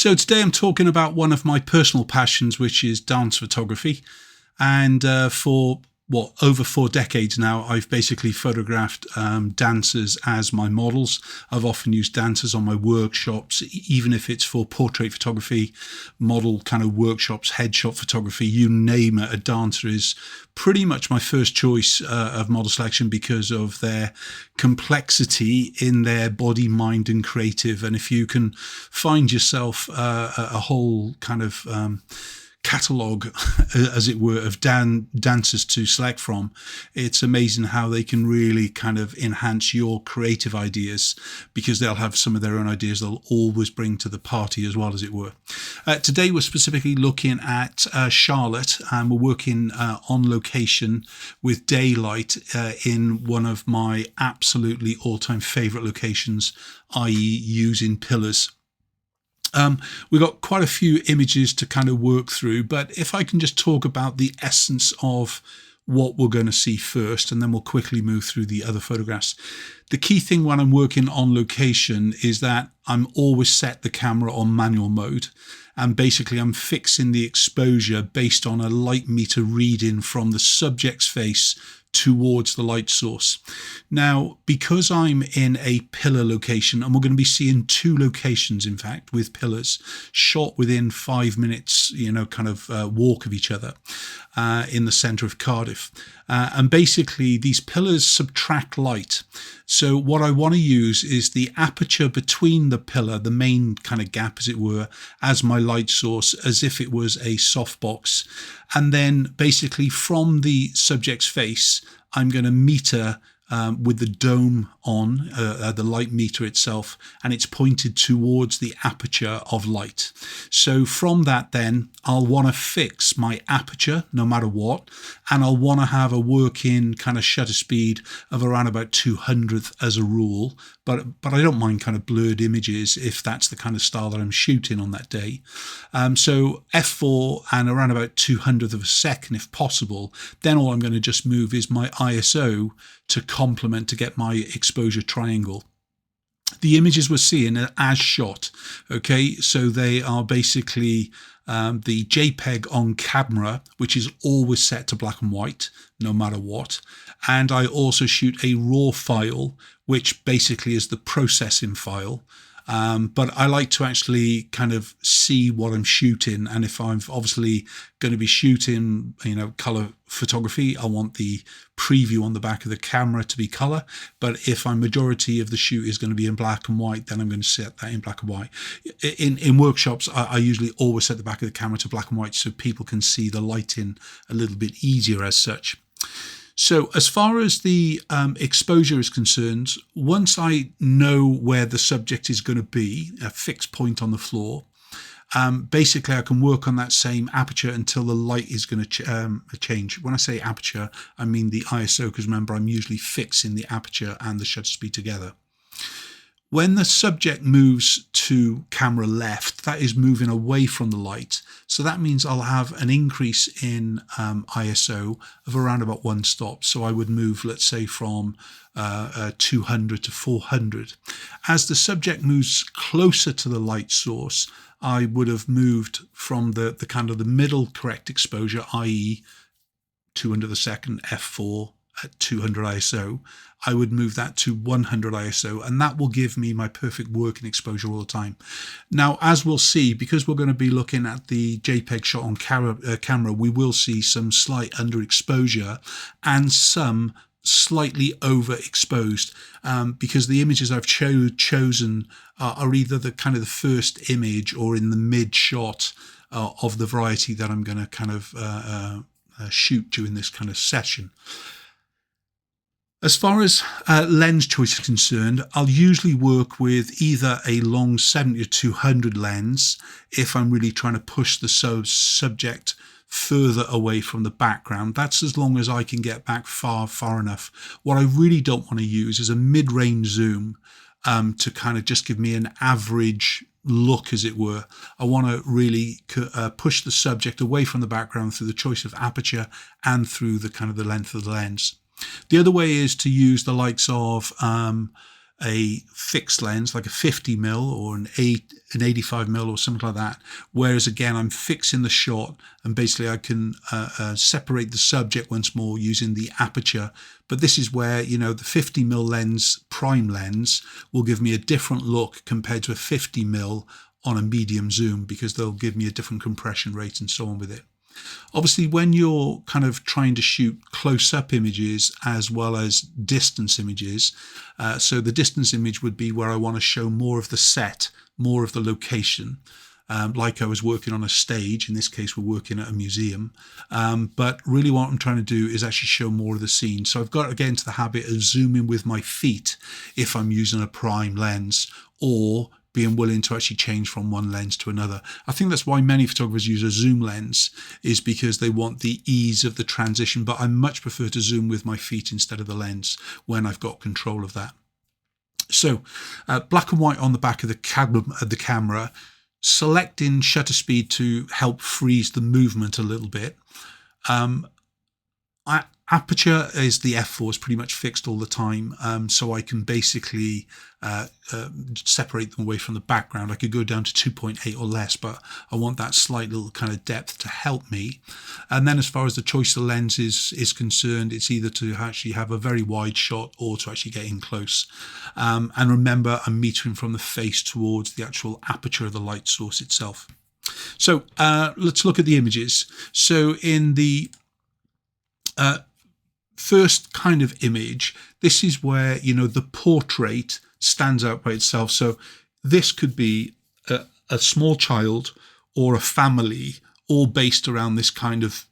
So today I'm talking about one of my personal passions, which is dance photography. And for over 4 decades now, I've basically photographed dancers as my models. I've often used dancers on my workshops, even if it's for portrait photography, model kind of workshops, headshot photography, you name it. A dancer is pretty much my first choice of model selection because of their complexity in their body, mind, and creative. And if you can find yourself a whole kind of catalogue, as it were, of dancers to select from, it's amazing how they can really kind of enhance your creative ideas, because they'll have some of their own ideas they'll always bring to the party as well, as it were. Today we're specifically looking at Charlotte, and we're working on location with daylight in one of my absolutely all-time favourite locations, i.e. using pillars. We've got quite a few images to kind of work through, but if I can just talk about the essence of what we're going to see first, and then we'll quickly move through the other photographs. The key thing when I'm working on location is that I'm always set the camera on manual mode, and basically I'm fixing the exposure based on a light meter reading from the subject's face towards the light source. Now, because I'm in a pillar location, and we're going to be seeing 2 locations, in fact, with pillars shot within 5 minutes, kind of walk of each other in the centre of Cardiff. And basically these pillars subtract light. So what I want to use is the aperture between the pillar, the main kind of gap, as it were, as my light source, as if it was a softbox. And then basically from the subject's face, I'm going to meter with the dome on, the light meter itself, and it's pointed towards the aperture of light. So from that then, I'll want to fix my aperture no matter what, and I'll want to have a working kind of shutter speed of around about 200th as a rule, but I don't mind kind of blurred images if that's the kind of style that I'm shooting on that day. So f4 and around about 200th of a second if possible. Then all I'm going to just move is my ISO to complement to get my exposure triangle. The images we're seeing are as shot, okay? So they are basically the JPEG on camera, which is always set to black and white, no matter what. And I also shoot a RAW file, which basically is the processing file. But I like to actually kind of see what I'm shooting. And if I'm obviously going to be shooting, color photography, I want the preview on the back of the camera to be color. But if my majority of the shoot is going to be in black and white, then I'm going to set that in black and white. In workshops, I usually always set the back of the camera to black and white so people can see the lighting a little bit easier as such. So as far as the exposure is concerned, once I know where the subject is going to be, a fixed point on the floor, basically I can work on that same aperture until the light is going to change. When I say aperture, I mean the ISO, because remember, I'm usually fixing the aperture and the shutter speed together. When the subject moves to camera left, that is moving away from the light. So that means I'll have an increase in ISO of around about 1 stop. So I would move, let's say, from 200 to 400. As the subject moves closer to the light source, I would have moved from the kind of the middle correct exposure, i.e. 200 a second, f4 at 200 ISO. I would move that to 100 ISO, and that will give me my perfect working exposure all the time. Now, as we'll see, because we're going to be looking at the JPEG shot on camera, we will see some slight underexposure and some slightly overexposed, because the images I've chosen are either the kind of the first image or in the mid shot of the variety that I'm going to kind of shoot during this kind of session. As far as lens choice is concerned, I'll usually work with either a long 70 to 200 lens if I'm really trying to push the subject further away from the background. That's as long as I can get back far enough. What I really don't want to use is a mid-range zoom to kind of just give me an average look, as it were. I want to really push the subject away from the background through the choice of aperture and through the kind of the length of the lens. The other way is to use the likes of a fixed lens, like a 50mm or an 85mm or something like that. Whereas again, I'm fixing the shot, and basically I can separate the subject once more using the aperture. But this is where, you know, the 50mm lens, prime lens, will give me a different look compared to a 50mm on a medium zoom, because they'll give me a different compression rate and so on with it. Obviously, when you're kind of trying to shoot close-up images as well as distance images, so the distance image would be where I want to show more of the set, more of the location, like I was working on a stage. In this case, we're working at a museum. But really what I'm trying to do is actually show more of the scene. So I've got to get into the habit of zooming with my feet if I'm using a prime lens, or being willing to actually change from one lens to another. I think that's why many photographers use a zoom lens, is because they want the ease of the transition. But I much prefer to zoom with my feet instead of the lens when I've got control of that. So black and white on the back of the camera, selecting shutter speed to help freeze the movement a little bit. Aperture is the f4 is pretty much fixed all the time, so I can basically separate them away from the background. I could go down to 2.8 or less, but I want that slight little kind of depth to help me. And then as far as the choice of lens is concerned, it's either to actually have a very wide shot or to actually get in close. And remember, I'm metering from the face towards the actual aperture of the light source itself. So let's look at the images. So in the first kind of image, this is where, you know, the portrait stands out by itself. So this could be a small child or a family, all based around this kind of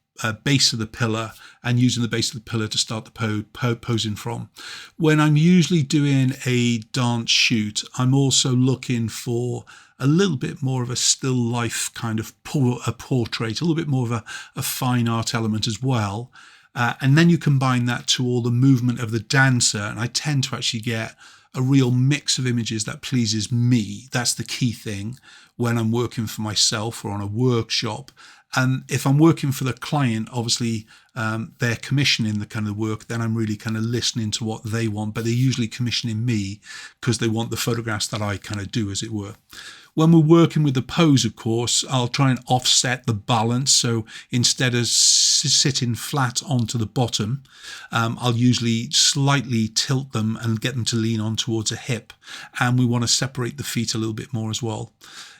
base of the pillar, and using the base of the pillar to start the posing from. When I'm usually doing a dance shoot, I'm also looking for a little bit more of a still life kind of portrait, a little bit more of a fine art element as well. And then you combine that to all the movement of the dancer, and I tend to actually get a real mix of images that pleases me. That's the key thing when I'm working for myself or on a workshop. And if I'm working for the client, obviously they're commissioning the kind of work, then I'm really kind of listening to what they want, but they're usually commissioning me because they want the photographs that I kind of do, as it were. When we're working with the pose, of course, I'll try and offset the balance. So instead of sitting flat onto the bottom, I'll usually slightly tilt them and get them to lean on towards a hip. And we want to separate the feet a little bit more as well.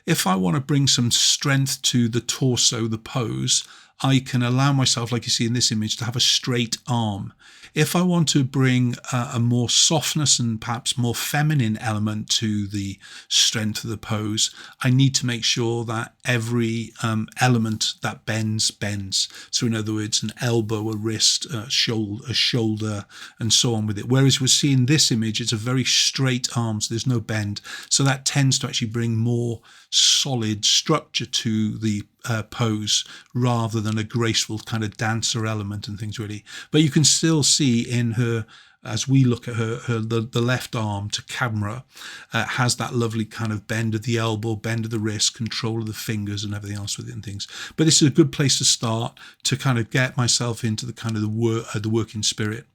If I want to bring some strength to the torso, the pose, I can allow myself, like you see in this image, to have a straight arm. If I want to bring a more softness and perhaps more feminine element to the strength of the pose, I need to make sure that every element that bends. So in other words, an elbow, a wrist, a shoulder, and so on with it. Whereas we're seeing this image, it's a very straight arm, so there's no bend. So that tends to actually bring more solid structure to the pose rather than a graceful kind of dancer element and things, really. But you can still see in her, as we look at her the left arm to camera has that lovely kind of bend of the elbow, bend of the wrist, control of the fingers and everything else with it and things. But this is a good place to start to kind of get myself into the kind of the working spirit.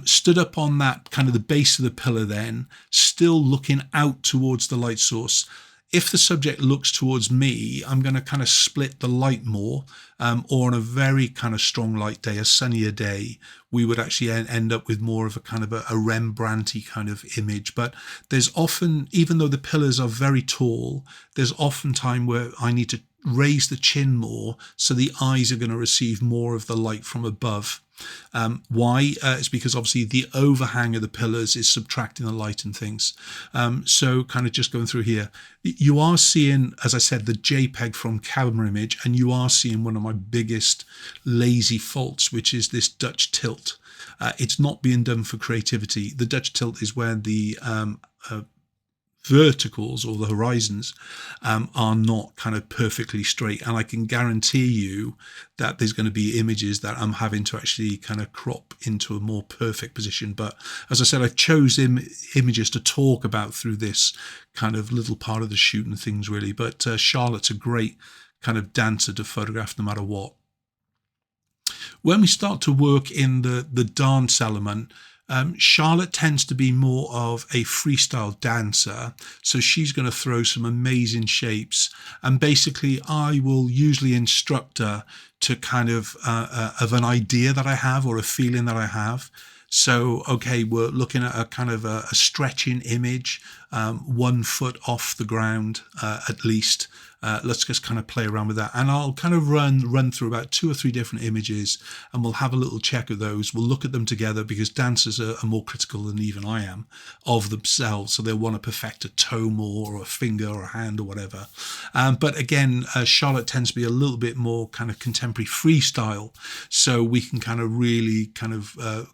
Stood up on that kind of the base of the pillar, then still looking out towards the light source. If the subject looks towards me, I'm going to kind of split the light more, or on a very kind of strong light day, a sunnier day, we would actually end up with more of a kind of a Rembrandt-y kind of image. But there's often, even though the pillars are very tall, there's often time where I need to raise the chin more, so the eyes are going to receive more of the light from above. Why? It's because obviously the overhang of the pillars is subtracting the light and things. So kind of just going through here, you are seeing, as I said, the JPEG from camera image, and you are seeing one of my biggest lazy faults, which is this Dutch tilt. It's not being done for creativity. The Dutch tilt is where the verticals or the horizons are not kind of perfectly straight, and I can guarantee you that there's going to be images that I'm having to actually kind of crop into a more perfect position. But as I said, I chose images to talk about through this kind of little part of the shoot and things, really. But Charlotte's a great kind of dancer to photograph no matter what. When we start to work in the dance element, Charlotte tends to be more of a freestyle dancer, so she's going to throw some amazing shapes, and basically I will usually instruct her to kind of an idea that I have or a feeling that I have. So, okay, we're looking at a kind of a stretching image, 1 foot off the ground at least. Let's just kind of play around with that, and I'll kind of run through about 2 or 3 different images, and we'll have a little check of those. We'll look at them together, because dancers are more critical than even I am of themselves, so they'll want to perfect a toe more, or a finger or a hand or whatever. But again, Charlotte tends to be a little bit more kind of contemporary freestyle, so we can kind of really kind of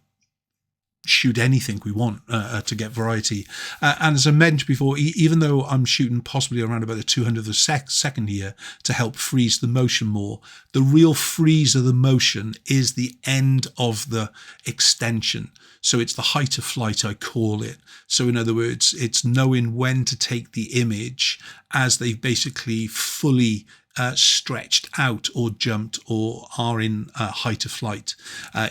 shoot anything we want to get variety. And as I mentioned before, even though I'm shooting possibly around about the 200th of a second here to help freeze the motion more, the real freeze of the motion is the end of the extension. So it's the height of flight, I call it. So in other words, it's knowing when to take the image as they basically fully stretched out or jumped or are in height of flight.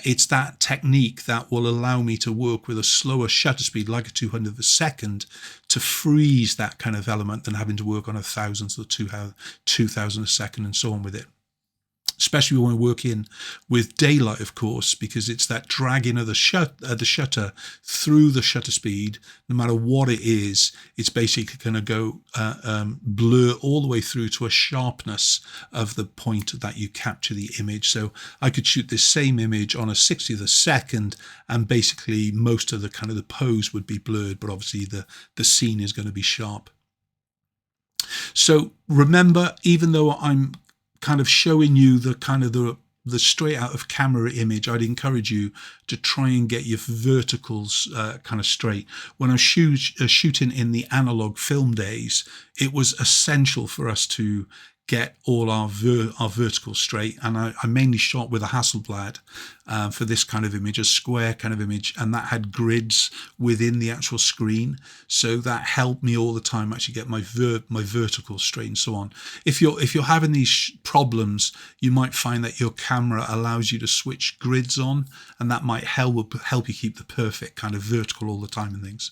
It's that technique that will allow me to work with a slower shutter speed, like a 200th of a second, to freeze that kind of element than having to work on 1,000th or 2,000 a second and so on with it. Especially when we're working with daylight, of course, because it's that dragging of the shutter through the shutter speed. No matter what it is, it's basically going to go blur all the way through to a sharpness of the point that you capture the image. So I could shoot this same image on a 60th of a second, and basically most of the kind of the pose would be blurred, but obviously the scene is going to be sharp. So remember, even though I'm kind of showing you the kind of the straight out of camera image, I'd encourage you to try and get your verticals kind of straight. When I was shooting in the analog film days, it was essential for us to get all our verticals straight, and I mainly shot with a Hasselblad for this kind of image, a square kind of image, and that had grids within the actual screen, so that helped me all the time actually get my verticals straight and so on. If you're having these problems, you might find that your camera allows you to switch grids on, and that might help you keep the perfect kind of vertical all the time and things.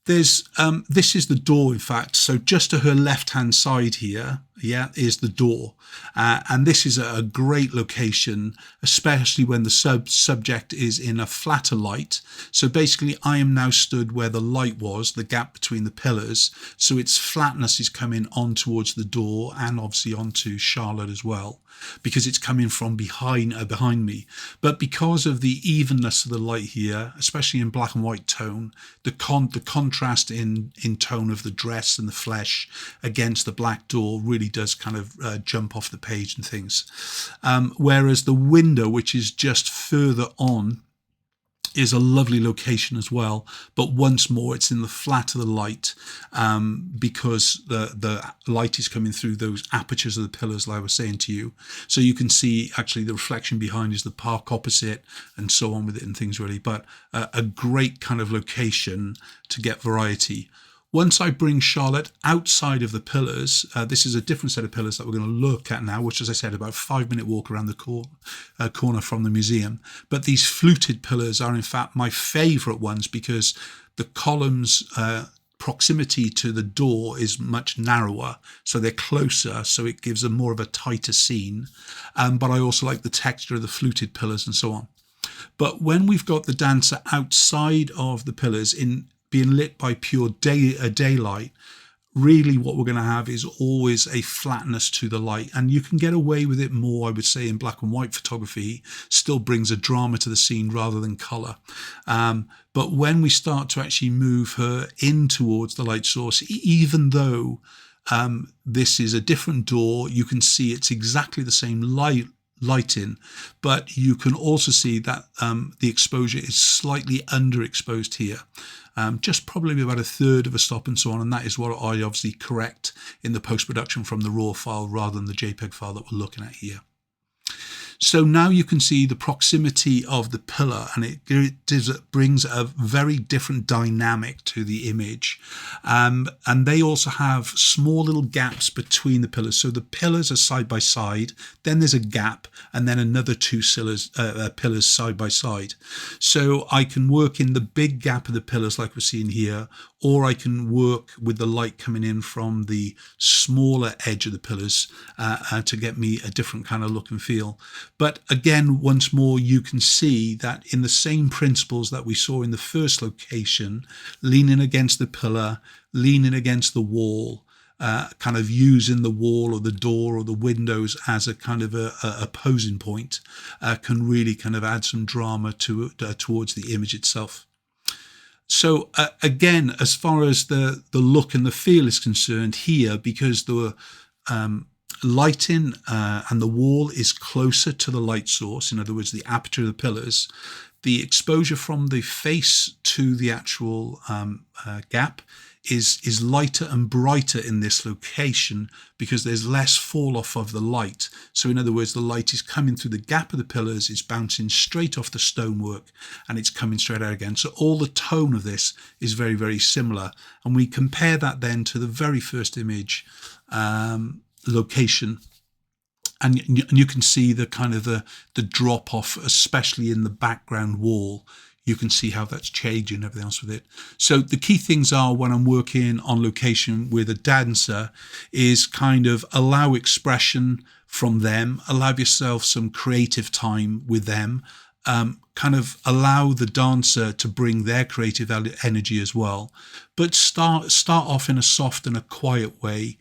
There's this is the door, in fact. So just to her left-hand side here, is the door, and this is a great location, especially when the subject is in a flatter light. So basically, I am now stood where the light was, the gap between the pillars. So its flatness is coming on towards the door, and obviously onto Charlotte as well, because it's coming from behind me. But because of the evenness of the light here, especially in black and white tone, the contrast in tone of the dress and the flesh against the black door really does kind of jump off the page and things. Whereas the window, which is just further on, is a lovely location as well, but once more it's in the flat of the light, because the light is coming through those apertures of the pillars, like I was saying to you. So you can see actually the reflection behind is the park opposite and so on with it and things really, but a great kind of location to get variety. Once I bring Charlotte outside of the pillars, this is a different set of pillars that we're going to look at now, which, as I said, about a 5-minute walk around the corner from the museum. But these fluted pillars are, in fact, my favourite ones, because the columns' proximity to the door is much narrower, so they're closer, so it gives a more of a tighter scene. But I also like the texture of the fluted pillars and so on. But when we've got the dancer outside of the pillars in being lit by pure daylight, really what we're going to have is always a flatness to the light, and you can get away with it more, I would say, in black and white photography. Still brings a drama to the scene rather than color. But when we start to actually move her in towards the light source, even though this is a different door, you can see it's exactly the same lighting, but you can also see that the exposure is slightly underexposed here, just probably about 1/3 of a stop and so on, and that is what I obviously correct in the post-production from the RAW file rather than the JPEG file that we're looking at here. So now you can see the proximity of the pillar, and it brings a very different dynamic to the image. And they also have small little gaps between the pillars. So the pillars are side by side, then there's a gap, and then another two pillars side by side. So I can work in the big gap of the pillars like we're seeing here, or I can work with the light coming in from the smaller edge of the pillars to get me a different kind of look and feel. But again, once more, you can see that in the same principles that we saw in the first location, leaning against the pillar, leaning against the wall, kind of using the wall or the door or the windows as a kind of a opposing point, can really kind of add some drama towards the image itself. So again, as far as the look and the feel is concerned here, because the lighting and the wall is closer to the light source, in other words, the aperture of the pillars, the exposure from the face to the actual gap is lighter and brighter in this location because there's less fall off of the light. So in other words, the light is coming through the gap of the pillars, it's bouncing straight off the stonework, and it's coming straight out again. So all the tone of this is very, very similar. And we compare that then to the very first image location. And you can see the kind of the drop off, especially in the background wall. You can see how that's changing and everything else with it. So the key things are, when I'm working on location with a dancer, is kind of allow expression from them, allow yourself some creative time with them, kind of allow the dancer to bring their creative energy as well, but start off in a soft and a quiet way.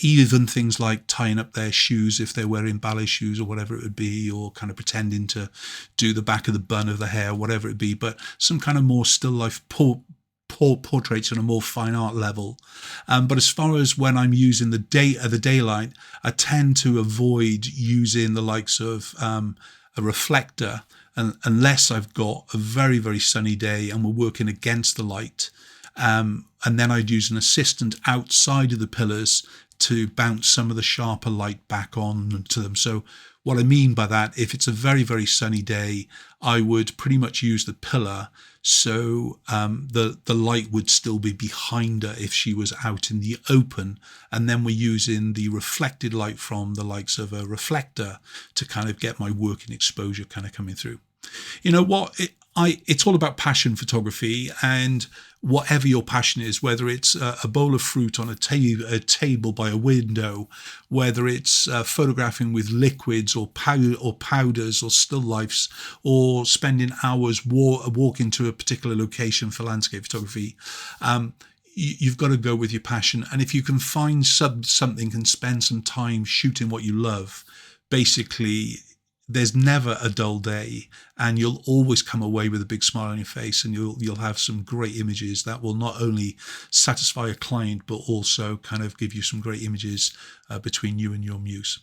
Even things like tying up their shoes if they're wearing ballet shoes or whatever it would be, or kind of pretending to do the back of the bun of the hair, whatever it be, but some kind of more still life portraits on a more fine art level. But as far as when I'm using the daylight, I tend to avoid using the likes of a reflector, unless I've got a very, very sunny day and we're working against the light. And then I'd use an assistant outside of the pillars to bounce some of the sharper light back on to them. So what I mean by that, if it's a very, very sunny day, I would pretty much use the pillar, so the light would still be behind her if she was out in the open. And then we're using the reflected light from the likes of a reflector to kind of get my working exposure kind of coming through. You know what? It's all about passion photography, and whatever your passion is, whether it's a bowl of fruit on a table by a window, whether it's photographing with liquids or powders or still lifes, or spending hours walking to a particular location for landscape photography, you've got to go with your passion. And if you can find something and spend some time shooting what you love, basically there's never a dull day, and you'll always come away with a big smile on your face, and you'll have some great images that will not only satisfy a client but also kind of give you some great images between you and your muse.